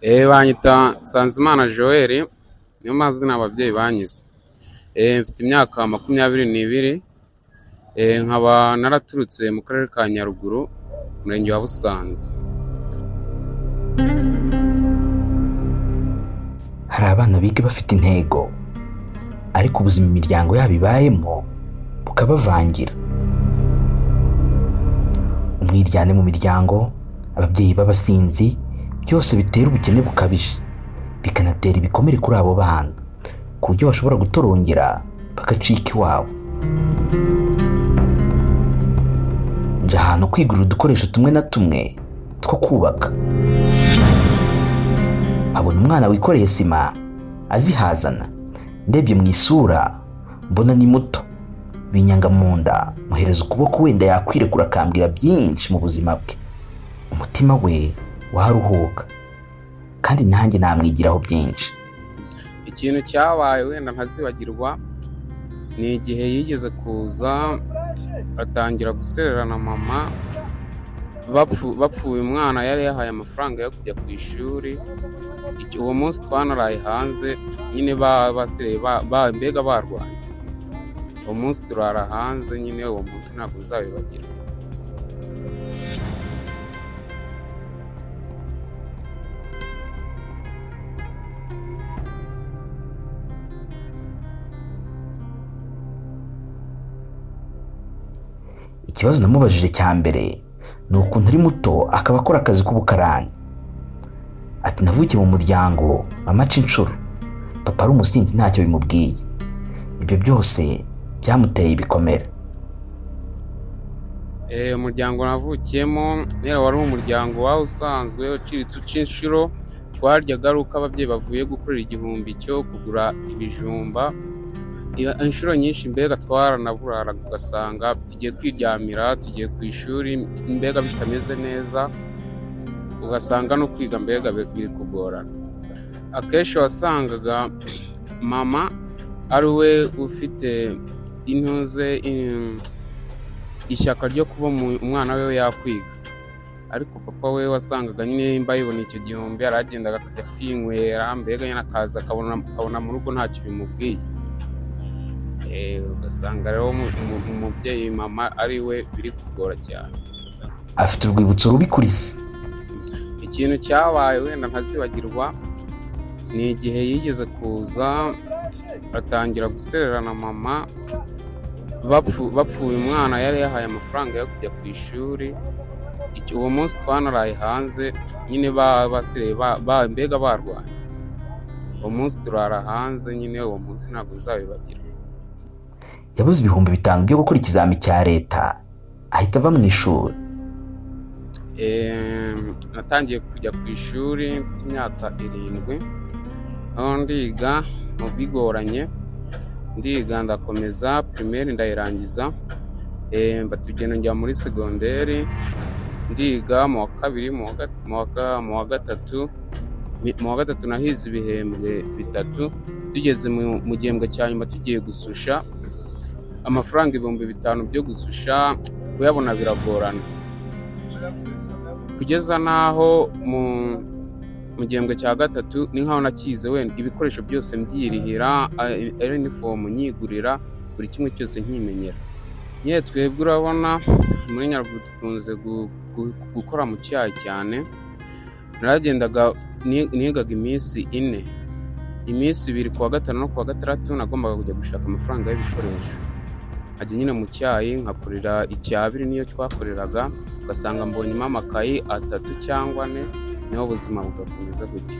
Banyita Nsanzimana Joel niyo mazina ababyeyi banyise. Mfite imyaka 22, nkaba naraturutse mu karere ka Nyaruguru, umurenge wa Busanza. Hari abana biga bafite intego, ariko ubuzima imiryango yabo ibayemo bukabavangira. Umwiryane mu miryango, ababyeyi b'abasinzi, byose bitera ubukene bukabije, bikanatera ibikomere kuri abo bana, ku buryo bashobora gutorongera bagacika iwabo. Nje ahantu kwigurira udukoresho tumwe na tumwe two kubaka. Abona umwana wikoreye sima azihazana, ndebye mu isura mbona ni muto, binyanga mu nda, muhereza ukuboko wenda yakwirekura akambwira byinshi mu buzima bwe. Umutima we waruhuka, kandi nanjye namwigiraho byinshi. Ikintu cyabaye wenda ntazibagirwa ni igihe yigeze kuza atangira gusererana mama, bapfuye umwana yari yahaye amafaranga yo kujya ku ishuri. Uwo munsi twanaraye hanze nyine basereye mbega barwanye. Uwo munsi turara hanze nyine, uwo munsi ntabwo uzabibagirwa. Ikibazo namubajije cya mbere ni ukuntu ari muto akaba akora akazi k'ubukarani. Ati navukiye mu muryango mama aca inshuro, papa ari umusinzi ntacyo bimubwiye. Ibyo byose byamuteye ibikomere. Umuryango navukiyemo rero wari umuryango wawe usanzwe uciritse uca inshuro. Twaryaga ari uko ababyeyi bavuye gukorera igihumbi cyo kugura ibijumba. Inshuro nyinshi mbega twaranaburaraga, ugasanga tugiye kwiryamira, tugiye ku ishuri mbega bitameze neza, ugasanga no kwiga mbega biri kugorana. Akenshi wasangaga mama ari we ufite ishyaka ryo kuba umwana we yakwiga, ariko papa we wasangaga nyine nimba yibona icyo gihumbi aragendaga akajya kwinywera, mbega nyine akaza akabona mu rugo ntacyo bimubwiye. Ugasanga rero umubyeyi mama ari we biri kugora cyane. Afite urwibutso rubi kuri se. Ikintu cyabaye wenda ntazibagirwa ni igihe yigeze kuza atangira gusererana mama, bapfuye umwana yari yahaye amafaranga yo kujya ku ishuri. Uwo munsi twanaraye hanze nyine basereye mbega barwanye. Uwo munsi turara hanze nyine, uwo munsi ntabwo uzabibagirwa. Yabuze ibihumbi 5 byo gukora ikizami cya leta, ahita ava mu ishuri. Natangiye kujya ku ishuri mfite imyaka 7, aho ndiga mu bigoranye. Ndiga ndakomeza primaire ndayirangiza, batugenda njya muri segonderi, ndiga mu wa 2, mu wa gatatu nahize ibihembwe 3. Tugeze mu gihembwe cya nyuma tugiye gususha, amafaranga 5,000 byo gususha kuyabona biragorana, kugeza naho mu gihembwe cya 3 ni nkaho nakize wenda ibikoresho byose mbyirihira, uniform nyigurira, buri kimwe cyose nkimenyera. Twebwe urabona muri Nyaruguru dukunze gukora mu cyayi cyane. Naragendaga nigaga iminsi 4, iminsi 2 ku wa 5 no ku wa 6 nagombaga kujya gushaka amafaranga y'ibikoresho. Ajya nyine mu cyayi nkakorera icyabiri niyo twakoreraga, ugasanga mbonyemo amakayi 3 cyangwa 4, niho ubuzima bugakomeza gutyo.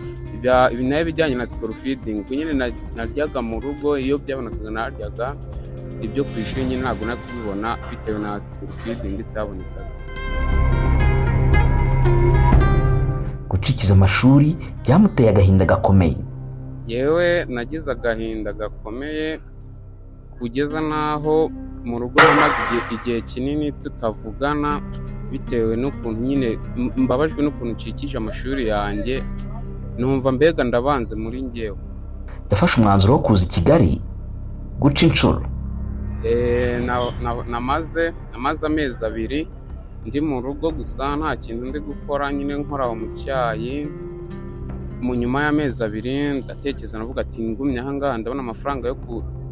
Ibi nayo bijyanye na school feeding, nyine naryaga mu rugo, iyo byabonaga naryaga, ibyo ku ishuri nyine ntabwo nakubibona bitewe na school feeding itabonekaga. Gucikiza amashuri byamuteye agahinda gakomeye. Yewe nagize agahinda gakomeye kugeza naho mu rugo namaze igihe kinini tutavugana, bitewe n'ukuntu nyine mbabajwe n'ukuntu ncikije amashuri yanjye, numva mbega ndabanze muri njyewe. Yafashe umwanzuro wo kuza i Kigali guca inshuro. Namaze amezi 2 ndi mu rugo gusa nta kintu ndi gukora, nyine nkora mu cyayi, mu nyuma y'amezi 2 ndatekereza navuga ati ngumye aha ngaha ndabona amafaranga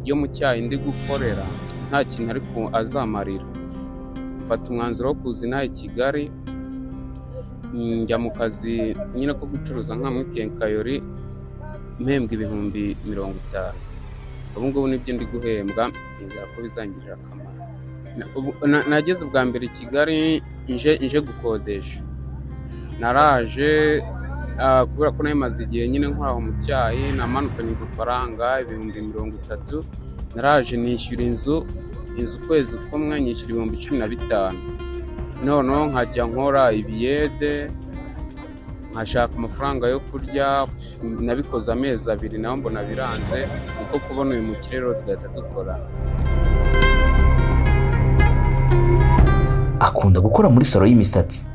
yo mu cyayi ndi gukorera nta kintu ariko azamarira. Mfata umwanzuro wo kuza inaha i Kigali, njya mu kazi nyine ko gucuruza nka muri kenkayori, mpembwa ibihumbi 50. Ubu ngubu nibyo ndi guhembwa, nizera ko bizangirira akamaro. Nageze bwa mbere i Kigali nje gukodesha. Naraje kubera ko namaze igihe nyine nkora mu cyayi, namanukanye udufaranga ibihumbi 30. Naraje nishyura inzu ukwezi kumwe nyishyura ibihumbi 15. Noneho nkajya nkora ibiyede, nkashaka amafaranga yo kurya. Nabikoze amezi 2 naho mbona biranze, kuko kubona uyu mukire rero tugahita dukora. Akunda gukora muri salo y'imisatsi,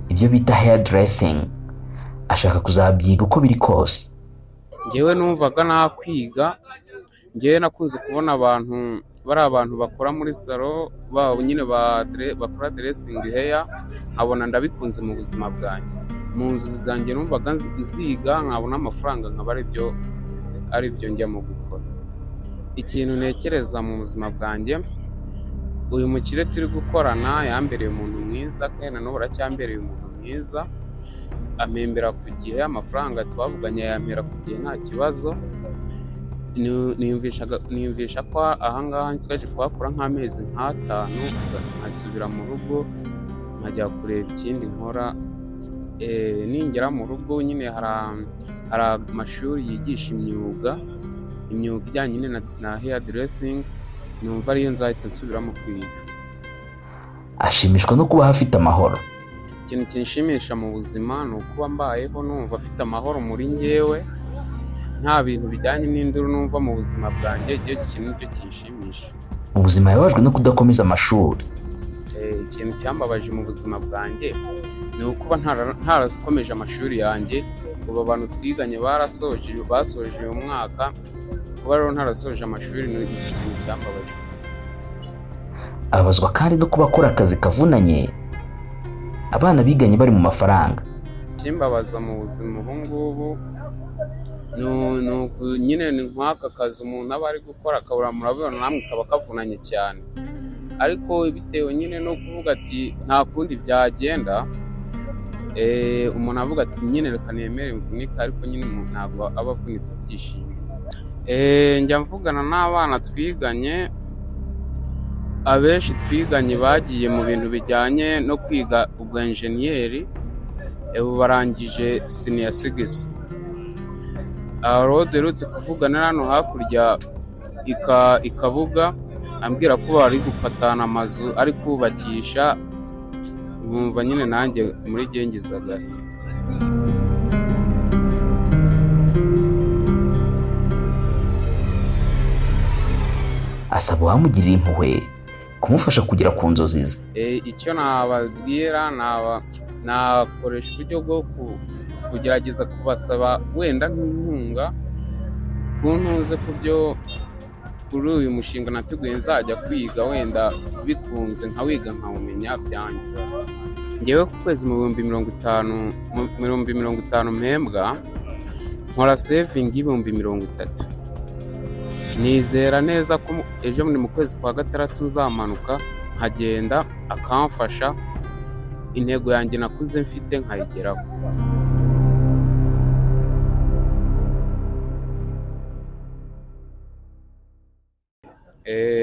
ibyo bita hair dressing. Ashaka kuzabyiga uko biri kose. Ngewe numvaga nakwiga, ngewe nakunze kubona abantu bakora muri salo babo nyine bakora dressing hair, nkabona ndabikunze mu buzima bwanjye. Mu nzu zanjye numvaga nziga, nkabona amafaranga nkaba aribyo njyamo gukora. Ikintu ntekereza mu buzima bwanjye, uyu mukire turi gukorana yambereye umuntu mwiza, kandi n'ubu aracyambereye umuntu mwiza. Amembera ku gihe, amafaranga twavuganye yampera ku gihe nta kibazo. Niyumvisha ko aha ngaha nsigaje kuhakora nk'amezi 5, nkasubira mu rugo nkajya kureba ikindi nkora. Ningera mu rugo nyine hari amashuri yigisha imyuga ijyanye na hair dressing, numva ariyo nzahita nsubiramo kwiga. Ashimishwa no kuba afite amahoro. Ikintu kinshimisha mu buzima ni ukuba mbayeho numva afite amahoro muri njyewe, nta bintu bijyanye n'induru numva mu buzima bwanjye. Igihe kintu nicyo kinshimisha. Ubuzima yabajwe no kudakomeza amashuri. Ikintu cyambabaje mu buzima bwanjye ni ukuba ntarakomeje amashuri yanjye. Ubu abantu twiganye basoje uyu mwaka, kuba rero ntarasoje amashuri ni ikintu cyambabaje. Abazwa kandi no kuba akora akazi kavunanye, abana biganye bari mu mafaranga. Kimbabaza mu buzima ubu ngubu nyine ni nk'aka kazi umuntu aba ari gukora, akabura murabibona namwe kaba kavunanye cyane, ariko bitewe nyine no kuvuga ati nta kundi byagenda. Umuntu avuga ati nyine reka nemere mvunika, ariko nyine umuntu ntabwo aba avunitse byishimo. Njya mvugana n'abana twiganye, abenshi twiganye bagiye mu bintu bijyanye no kwiga ubwa enjeniyeri, ubu barangije senior 6. Rero derutse kuvugana hano hakurya ikabuga, ambwira ko bari gupatana amazu ari kubakisha, nkumva nyine nanjye muri gengizaga. Asaba uwamugirira impuhwe kumufasha kugera ku nzozi ze. Icyo nababwira, nakoresha uburyo bwo kugerageza kubasaba wenda nk'inkunga kuntuze kuri uyu mushinga nateguye nzajya kwiga, wenda bikunze nkawiga nkawumenya byanjye. Ngewe ku kwezi mu 50 mpembwa, nkora saving 30. Nizera neza ko ejo mu kwezi kwa 6 nzamanuka nkagenda akamfasha, intego yanjye nakuze mfite nkayigeraho.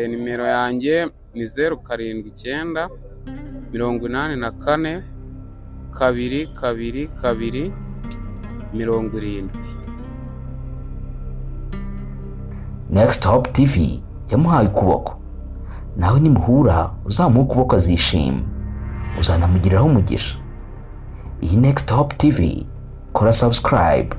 Nimero yanjye ni 079 84 222 70. Next Hope TV yamuhaye ukuboko, nawe nimuhura uzamuha ukuboko azishima, uzanamugiriraho umugisha. Iyi Next Hope TV, kora subscribe.